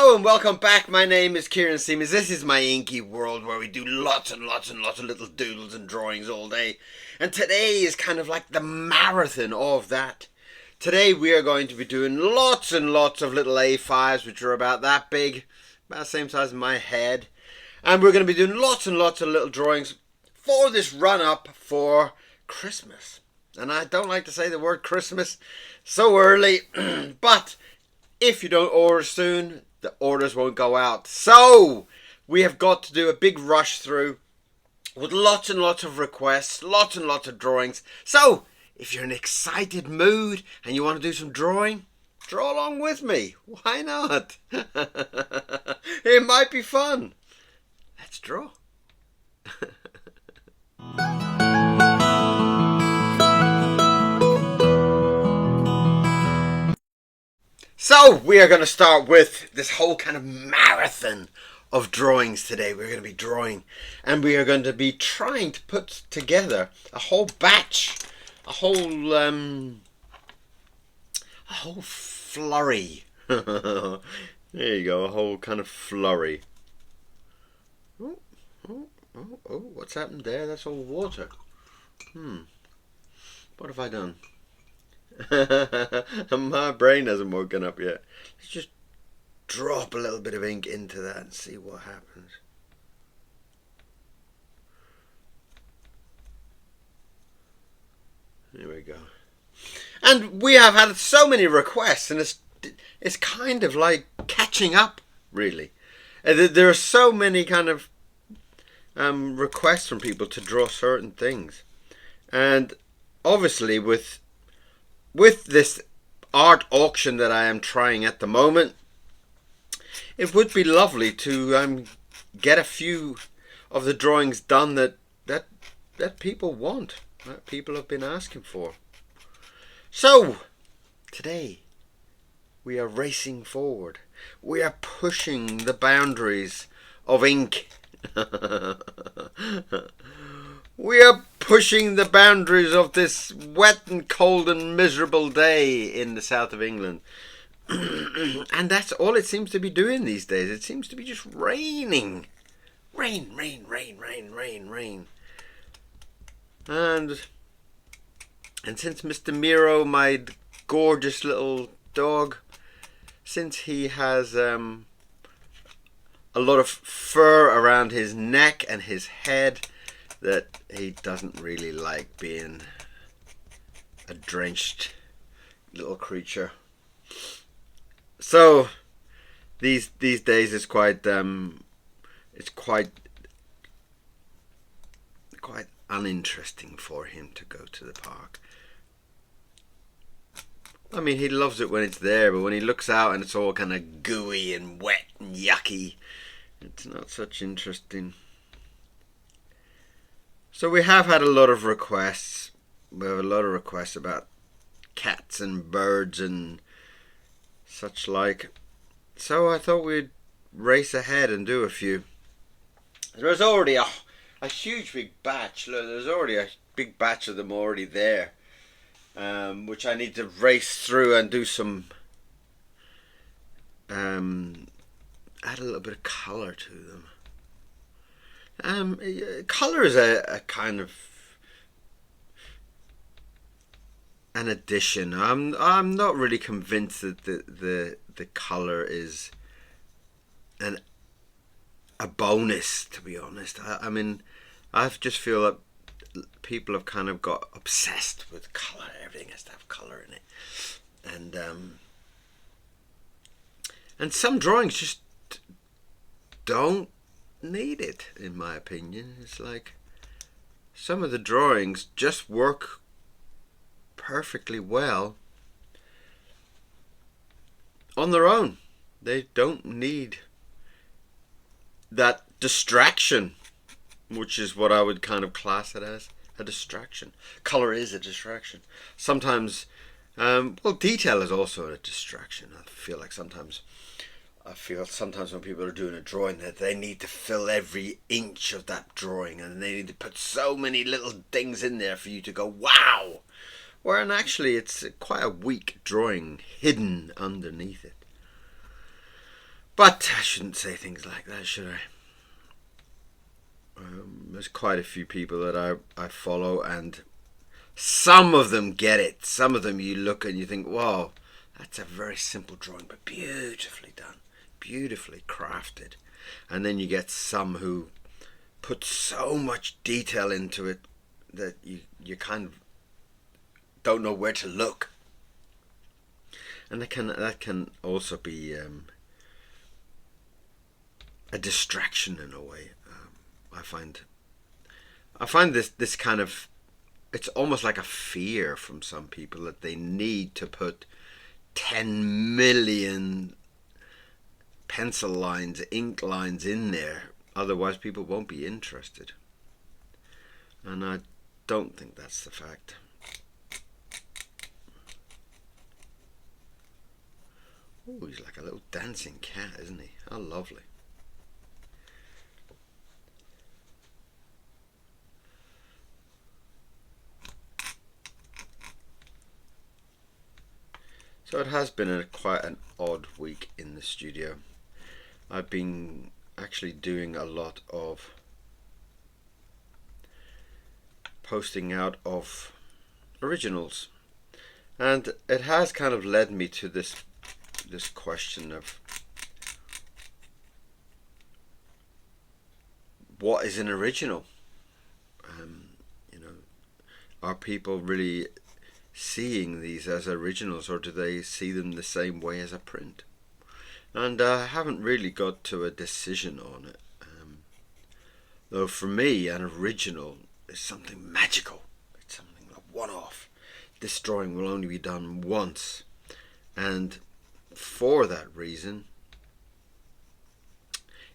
Hello and welcome back. My name is KIERON SEAMONS. This is my inky world where we do lots and lots and lots of little doodles and drawings all day. And today is kind of like the marathon of that. Today we are going to be doing lots and lots of little A5s, which are about that big, about the same size as my head. And we're going to be doing lots and lots of little drawings for this run up for Christmas. And I don't like to say the word Christmas so early, but if you don't order soon, the orders won't go out. So we have got to do a big rush through with lots and lots of requests, lots and lots of drawings. So if you're in an excited mood and you want to do some drawing, draw along with me. Why not? It might be fun. Let's draw. So we are going to start with this whole kind of marathon of drawings today. We're going to be drawing and we are going to be trying to put together a whole batch, a whole flurry. There you go, a whole kind of flurry. Oh, what's happened there? That's all water. What have I done? My brain hasn't woken up yet. Let's just drop a little bit of ink into that and see what happens. There we go. And we have had so many requests, and it's kind of like catching up, really. There are so many kind of requests from people to draw certain things, and obviously with this art auction that I am trying at the moment, it would be lovely to get a few of the drawings done that people want, that people have been asking for. So today we are racing forward. We are pushing the boundaries of ink. We are pushing the boundaries of this wet and cold and miserable day in the south of England. And that's all it seems to be doing these days. It seems to be just raining. Rain, rain, rain, rain, rain, rain. And since Mr. Miro, my gorgeous little dog, since he has a lot of fur around his neck and his head, that he doesn't really like being a drenched little creature. So these days it's quite uninteresting for him to go to the park. I mean, he loves it when it's there, but when he looks out and it's all kind of gooey and wet and yucky, it's not such interesting. So we have had a lot of requests. We have a lot of requests about cats and birds and such like. So I thought we'd race ahead and do a few. There's already a huge big batch. Look, there's already a big batch of them already there, which I need to race through and do some add a little bit of colour to them. Colour is a kind of an addition. I'm not really convinced that the colour is a bonus, to be honest. I mean, I just feel that people have kind of got obsessed with colour. Everything has to have colour in it, and some drawings just don't need it, in my opinion. It's like some of the drawings just work perfectly well on their own. They don't need that distraction, which is what I would kind of class it as, a distraction. Color is a distraction. Sometimes detail is also a distraction. I feel sometimes when people are doing a drawing that they need to fill every inch of that drawing, and they need to put so many little things in there for you to go, wow! Whereas actually it's quite a weak drawing hidden underneath it. But I shouldn't say things like that, should I? There's quite a few people that I follow, and some of them get it. Some of them you look and you think, wow, that's a very simple drawing, but beautifully done, beautifully crafted. And then you get some who put so much detail into it that you kind of don't know where to look. And that can also be a distraction in a way. I find this kind of, it's almost like a fear from some people that they need to put 10 million pencil lines, ink lines in there, otherwise people won't be interested. And I don't think that's the fact. Oh, he's like a little dancing cat, isn't he? How lovely. So it has been quite an odd week in the studio. I've been actually doing a lot of posting out of originals, and it has kind of led me to this question of what is an original. Are people really seeing these as originals, or do they see them the same way as a print? And I haven't really got to a decision on it. Though for me, an original is something magical. It's something a one-off. This drawing will only be done once, and for that reason,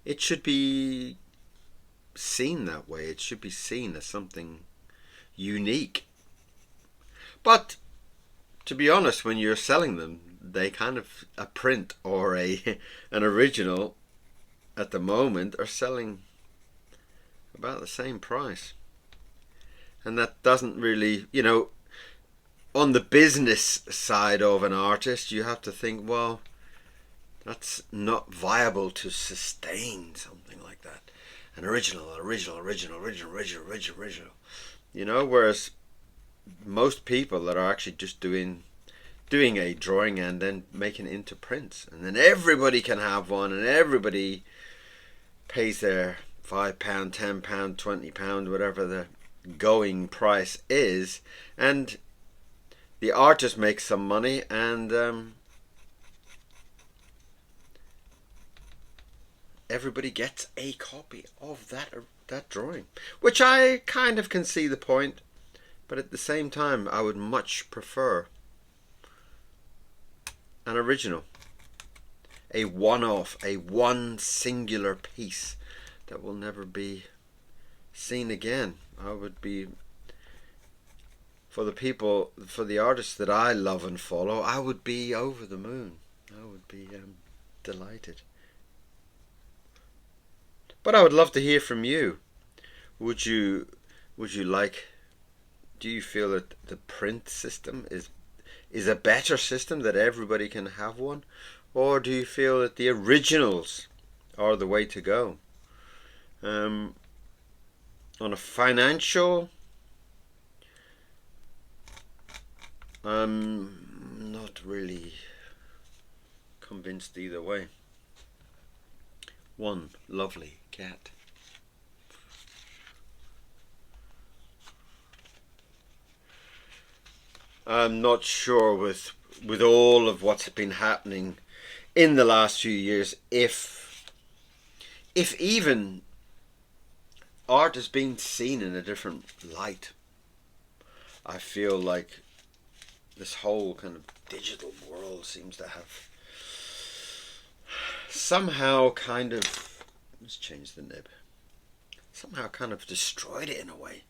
it should be seen that way. It should be seen as something unique. But to be honest, when you're selling them, they kind of, a print or an original at the moment are selling about the same price. And that doesn't really, on the business side of an artist, you have to think, well, that's not viable to sustain something like that. An original. Whereas most people that are actually just doing a drawing and then making it into prints, and then everybody can have one, and everybody pays their £5, £10, £20, whatever the going price is, and the artist makes some money, and everybody gets a copy of that drawing, which I kind of can see the point. But at the same time, I would much prefer an original, a one-off, a one singular piece that will never be seen again. I would be, for the artists that I love and follow, I would be over the moon. I would be delighted. But I would love to hear from you. Would you like? Do you feel that the print system is a better system, that everybody can have one, or do you feel that the originals are the way to go? On a financial, I'm not really convinced either way. One lovely cat. I'm not sure with all of what's been happening in the last few years, if even art is being seen in a different light. I feel like this whole kind of digital world seems to have somehow kind of, let's change the nib, somehow kind of destroyed it in a way,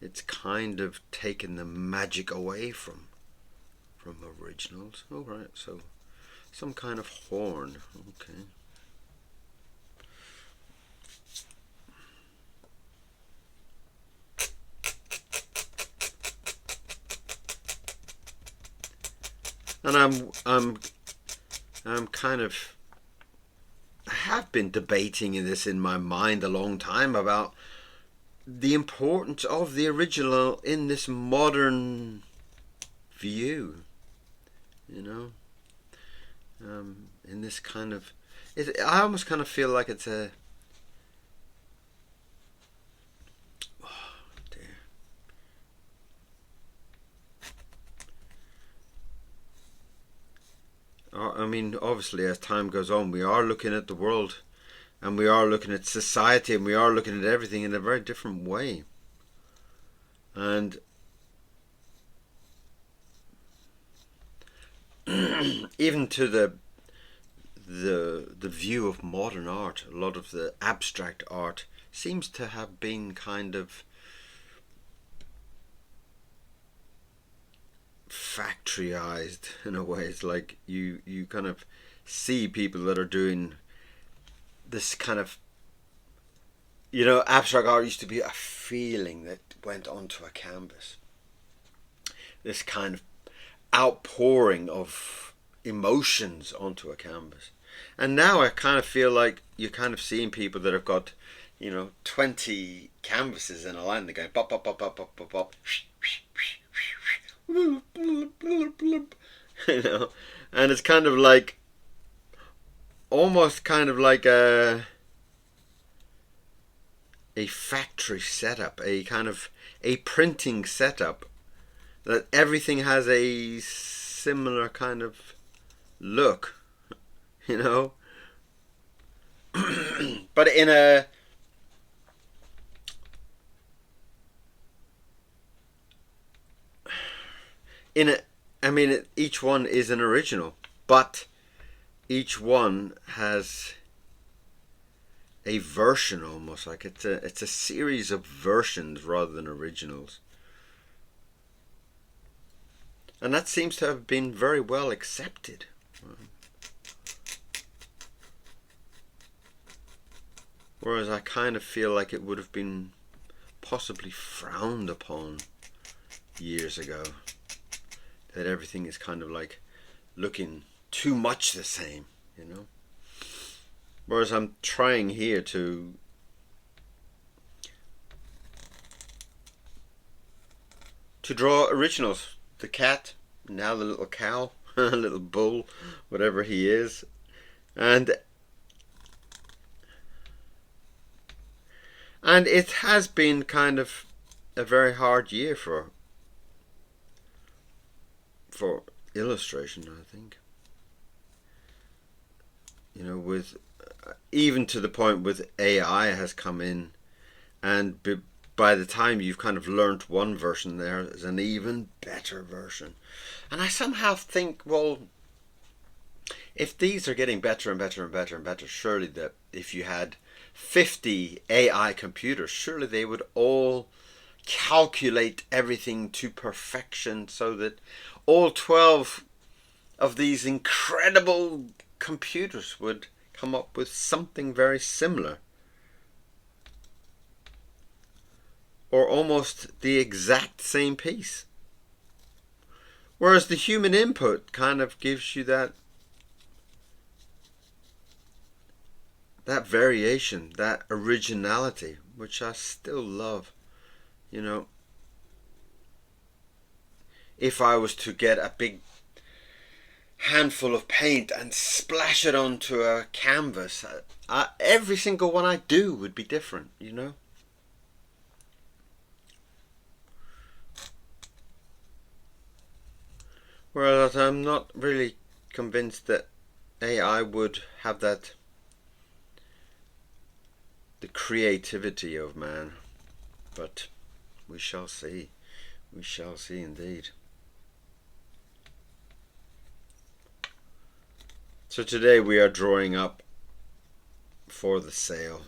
It's kind of taken the magic away from originals. All right, so some kind of horn. Okay. And I'm kind of, I have been debating this in my mind a long time about the importance of the original in this modern view, you know, in this kind of, I almost kind of feel like it's a, oh dear. I mean, obviously, as time goes on, we are looking at the world, and we are looking at society, and we are looking at everything in a very different way. And even to the view of modern art, a lot of the abstract art seems to have been kind of factoryized in a way. It's like you kind of see people that are doing this kind of, you know, abstract art used to be a feeling that went onto a canvas, this kind of outpouring of emotions onto a canvas. And now I kind of feel like you're kind of seeing people that have got, you know, 20 canvases in a line. They're going pop, pop, pop, pop, pop, pop, pop, you know, and it's kind of like, almost kind of like a factory setup, a kind of a printing setup, that everything has a similar kind of look, you know. But in a, I mean, each one is an original, but each one has a version, almost like it's a series of versions rather than originals. And that seems to have been very well accepted. Whereas I kind of feel like it would have been possibly frowned upon years ago. That everything is kind of like looking too much the same, you know. Whereas I'm trying here to draw originals. The cat, now the little cow, little bull, whatever he is. And it has been kind of a very hard year for illustration, I think. You know, with even to the point with AI has come in, and by the time you've kind of learnt one version, there is an even better version. And I somehow think, well, if these are getting better and better and better and better, surely that if you had 50 AI computers, surely they would all calculate everything to perfection, so that all 12 of these incredible computers would come up with something very similar, or almost the exact same piece. Whereas the human input kind of gives you that variation, that originality, which I still love. You know, if I was to get a big handful of paint and splash it onto a canvas, every single one I do would be different, you know. Whereas I'm not really convinced that AI would have that, the creativity of man. But we shall see. We shall see indeed. So today we are drawing up for the sale.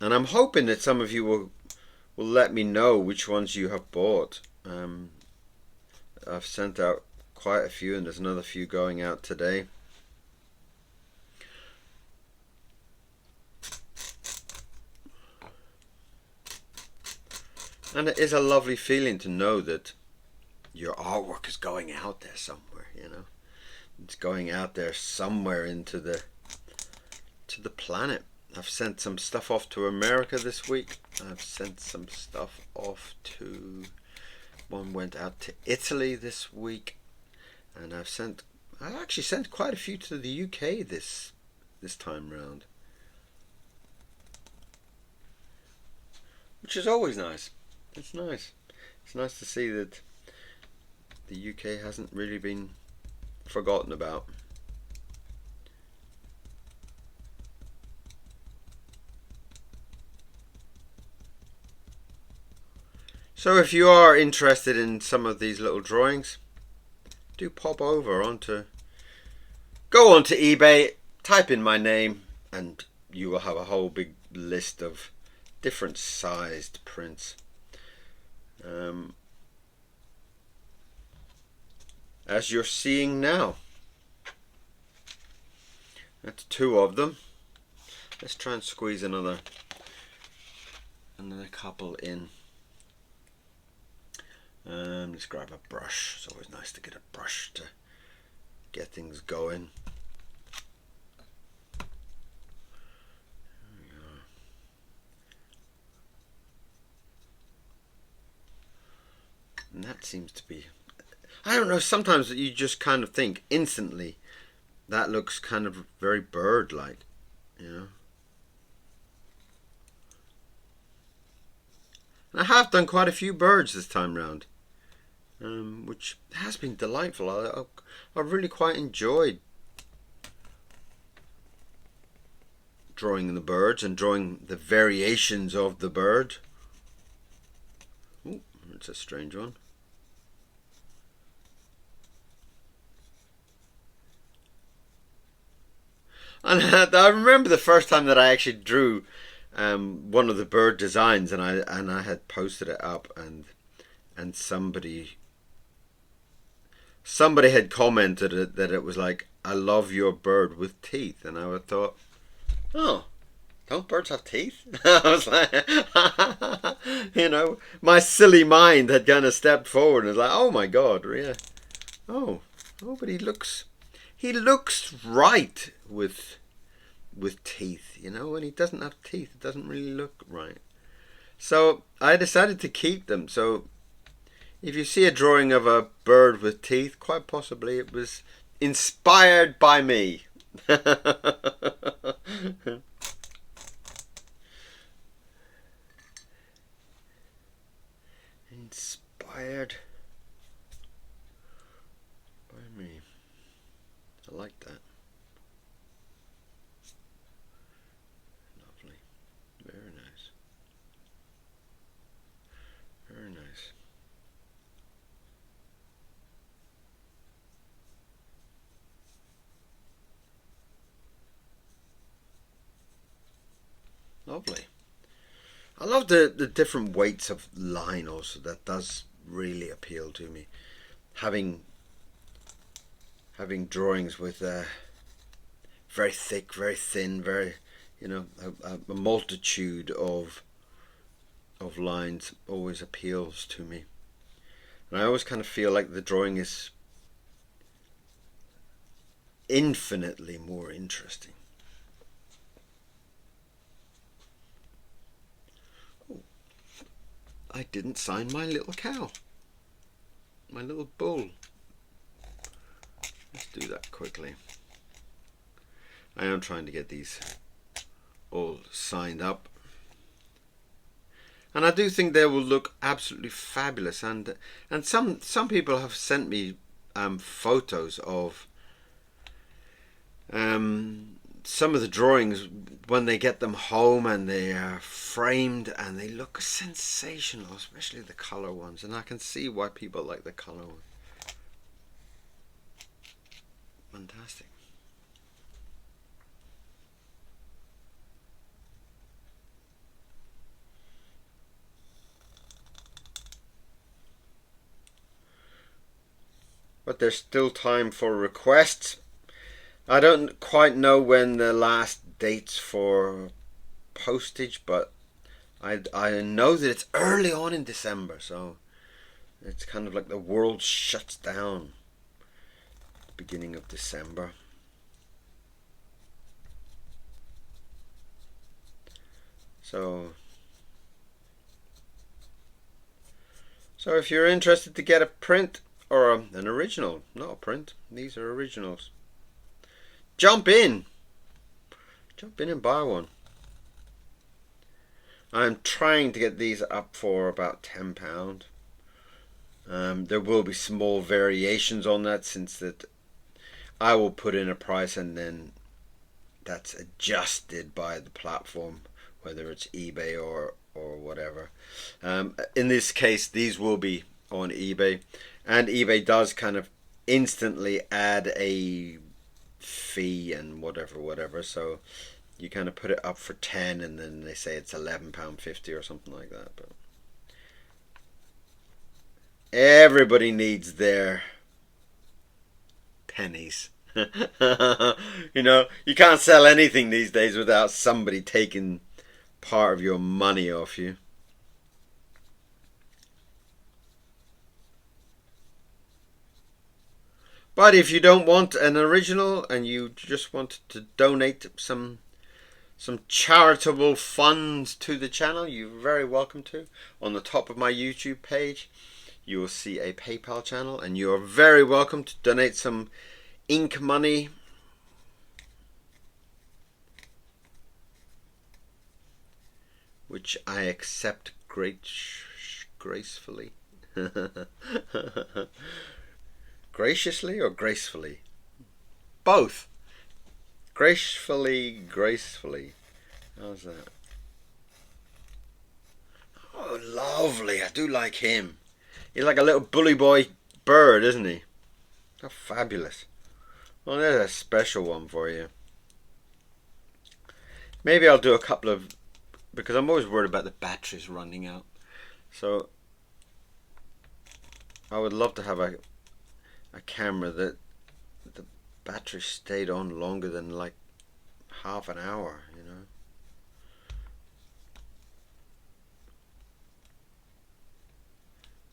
And I'm hoping that some of you will let me know which ones you have bought. I've sent out quite a few, and there's another few going out today. And it is a lovely feeling to know that your artwork is going out there somewhere, you know. It's going out there somewhere into the planet. I've sent some stuff off to America this week. I've sent some stuff off to, one went out to Italy this week, and I actually sent quite a few to the UK this time round, which is always nice. It's nice. It's nice to see that the UK hasn't really been forgotten about. So if you are interested in some of these little drawings, do pop over go onto eBay, type in my name, and you will have a whole big list of different sized prints. As you're seeing now. That's 2 of them. Let's try and squeeze another couple in. Let's grab a brush. It's always nice to get a brush to get things going. There we go. And that seems to be, I don't know, sometimes you just kind of think instantly that looks kind of very bird-like, you know. And I have done quite a few birds this time round, which has been delightful. I really quite enjoyed drawing the birds and drawing the variations of the bird. Oh, it's a strange one. And I remember the first time that I actually drew one of the bird designs, and I had posted it up, and somebody had commented that it was like, "I love your bird with teeth," and I thought, oh, don't birds have teeth? I was like, you know, my silly mind had kind of stepped forward and was like, oh my god, yeah, oh, but he looks right with teeth, you know. When he doesn't have teeth, it doesn't really look right. So I decided to keep them. So if you see a drawing of a bird with teeth, quite possibly it was inspired by me. Inspired by me. I like that. Lovely. Very nice. Very nice. Lovely. I love the different weights of line also. That does really appeal to me. Having drawings with very thick, very thin, very, you know, a multitude of lines always appeals to me. And I always kind of feel like the drawing is infinitely more interesting. Oh, I didn't sign my little cow, my little bull. Let's do that quickly. I am trying to get these all signed up, and I do think they will look absolutely fabulous. And some people have sent me photos of some of the drawings when they get them home and they are framed, and they look sensational, especially the color ones. And I can see why people like the color ones. Fantastic. But there's still time for requests. I don't quite know when the last dates for postage, but I know that it's early on in December, so It's kind of like the world shuts down at the beginning of December. So if you're interested to get a print or an original, not a print, these are originals, jump in and buy one. I'm trying to get these up for about £10. There will be small variations on that, since that I will put in a price and then that's adjusted by the platform, whether it's eBay or whatever. In this case, these will be on eBay, and eBay does kind of instantly add a fee and whatever. So you kind of put it up for 10, and then they say it's £11.50 or something like that. But everybody needs their pennies. You know, you can't sell anything these days without somebody taking part of your money off you. But if you don't want an original and you just want to donate some charitable funds to the channel, you're very welcome to. On the top of my YouTube page, you will see a PayPal channel, and you are very welcome to donate some ink money, which I accept gracefully. Graciously or gracefully? Both. Gracefully. How's that? Oh, lovely. I do like him. He's like a little bully boy bird, isn't he? How fabulous. Well, there's a special one for you. Maybe I'll do a couple of, because I'm always worried about the batteries running out. So I would love to have a camera that the battery stayed on longer than like half an hour, you know.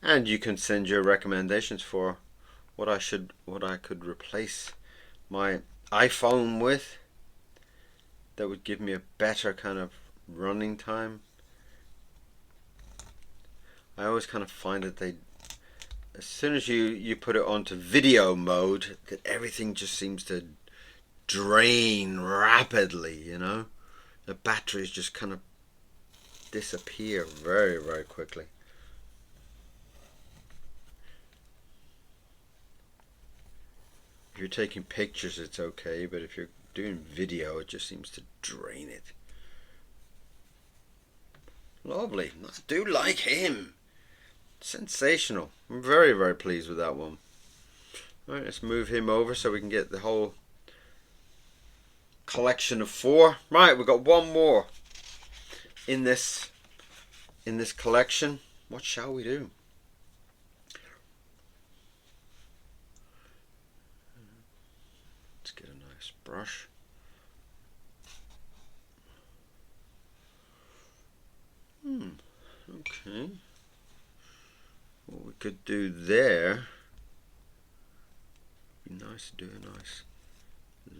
And you can send your recommendations for what I could replace my iPhone with that would give me a better kind of running time. I always kind of find that as soon as you put it onto video mode, that everything just seems to drain rapidly, you know. The batteries just kind of disappear very, very quickly. If you're taking pictures, it's okay, but if you're doing video, it just seems to drain it. Lovely. I do like him. Sensational. I'm very, very pleased with that one. Alright, let's move him over so we can get the whole collection of 4. Right, we've got one more in this collection. What shall we do? Let's get a nice brush. Okay. What we could do there, be nice to do a nice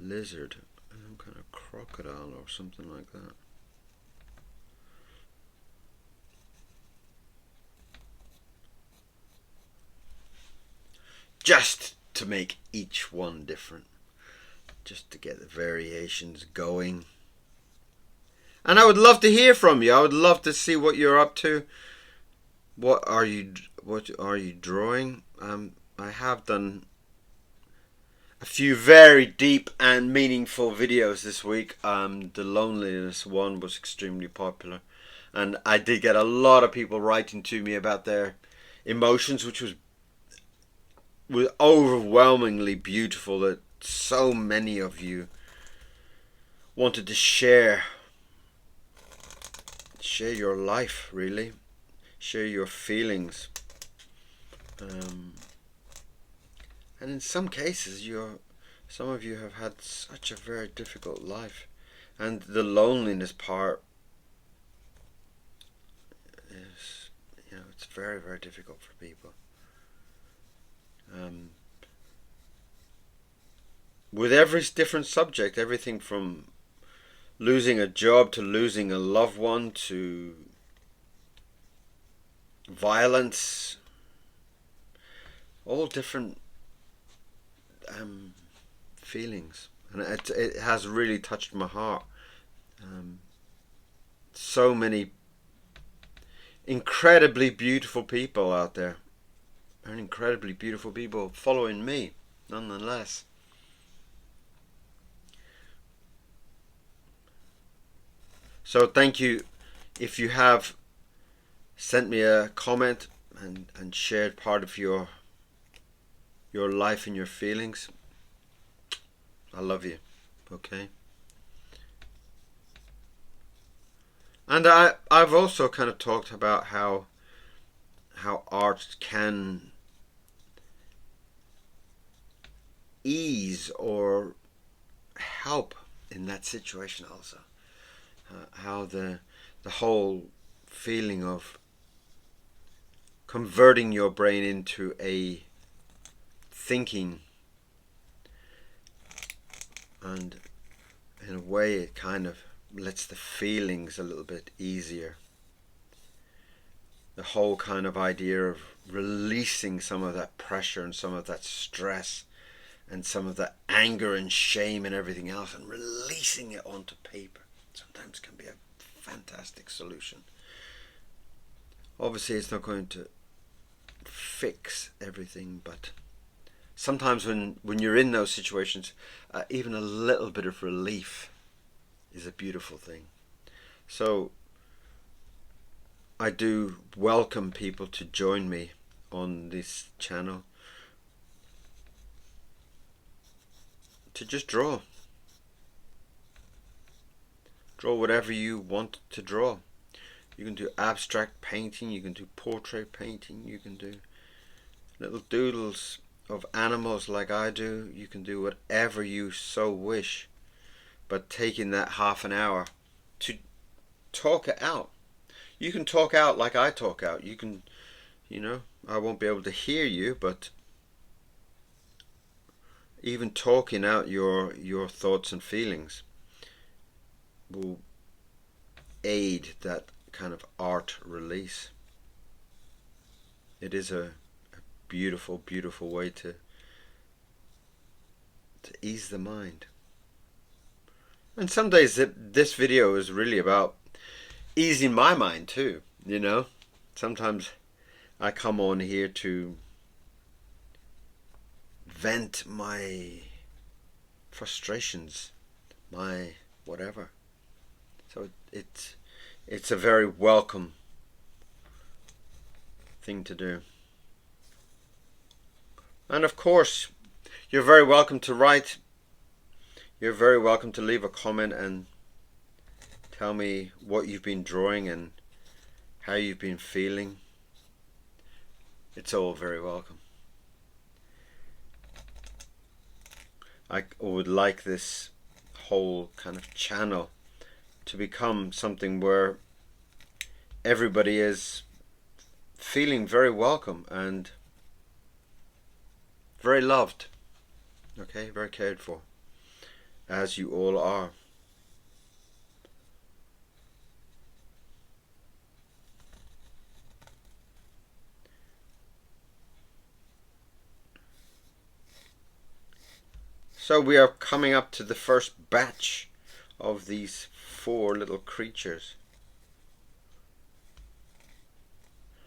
lizard, some kind of crocodile or something like that. Just to make each one different, just to get the variations going. And I would love to hear from you. I would love to see what you're up to. What are you drawing? I have done a few very deep and meaningful videos this week. The loneliness one was extremely popular, and I did get a lot of people writing to me about their emotions, which was overwhelmingly beautiful, that so many of you wanted to share your life, really. Share your feelings, and in some cases some of you have had such a very difficult life, and the loneliness part is, it's very, very difficult for people. Um, with every different subject, everything from losing a job to losing a loved one to violence, all different feelings, and it has really touched my heart. So many incredibly beautiful people out there, and incredibly beautiful people following me, nonetheless. So thank you if you have sent me a comment and shared part of your life and your feelings. I love you. Okay. And I've also kind of talked about how art can ease or help in that situation also. How the whole feeling of converting your brain into a thinking, and in a way it kind of lets the feelings a little bit easier. The whole kind of idea of releasing some of that pressure and some of that stress and some of that anger and shame and everything else, and releasing it onto paper sometimes can be a fantastic solution. Obviously it's not going to fix everything, but sometimes when you're in those situations, even a little bit of relief is a beautiful thing. So I do welcome people to join me on this channel to just draw whatever you want to draw. You can do abstract painting, you can do portrait painting, you can do little doodles of animals like I do. You can do whatever you so wish, but taking that half an hour to talk it out. You can talk out like I talk out. You can, I won't be able to hear you, but even talking out your thoughts and feelings will aid that kind of art release. It is a beautiful, beautiful way to ease the mind. And some days this video is really about easing my mind too, Sometimes I come on here to vent my frustrations, my whatever. So it's a very welcome thing to do. And of course, you're very welcome to write. You're very welcome to leave a comment and tell me what you've been drawing and how you've been feeling. It's all very welcome. I would like this whole kind of channel to become something where everybody is feeling very welcome and very loved, okay, very cared for, as you all are. So we are coming up to the first batch of these 4 little creatures.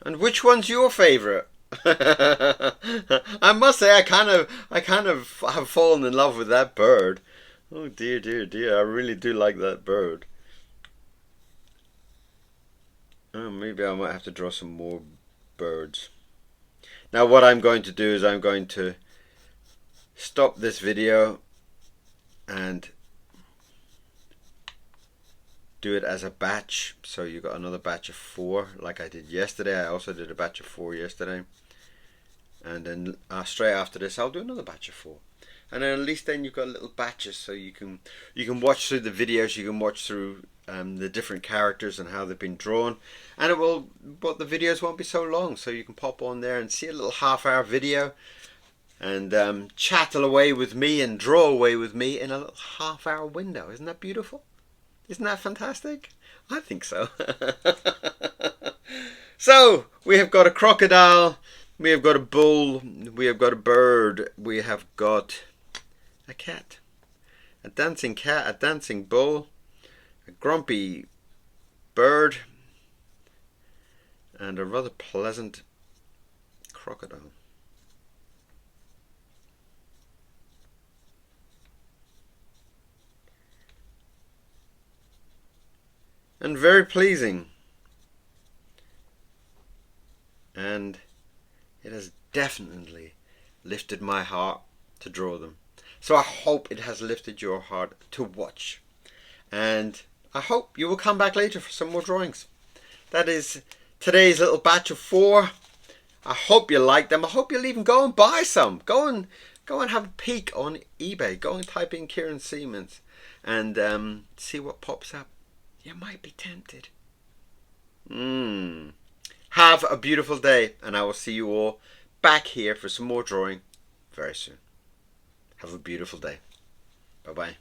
And which one's your favorite? I must say I kind of have fallen in love with that bird. Oh dear, dear, dear, I really do like that bird. Oh, maybe I might have to draw some more birds. Now what I'm going to do is I'm going to stop this video and do it as a batch. So you got another batch of 4 like I did yesterday. I also did a batch of 4 yesterday, and then straight after this I'll do another batch of 4, and then at least then you've got little batches, so you can watch through the videos, you can watch through the different characters and how they've been drawn, and but the videos won't be so long, so you can pop on there and see a little half-hour video and chattel away with me and draw away with me in a little half-hour window. Isn't that beautiful? Isn't that fantastic? I think so. So, we have got a crocodile, we have got a bull, we have got a bird, we have got a cat, a dancing cat, a dancing bull, a grumpy bird, and a rather pleasant crocodile. And very pleasing. And it has definitely lifted my heart to draw them. So I hope it has lifted your heart to watch. And I hope you will come back later for some more drawings. That is today's little batch of 4. I hope you like them. I hope you'll even go and buy some. Go and have a peek on eBay. Go and type in KIERON SEAMONS and see what pops up. You might be tempted. Have a beautiful day, and I will see you all back here for some more drawing very soon. Have a beautiful day. Bye-bye.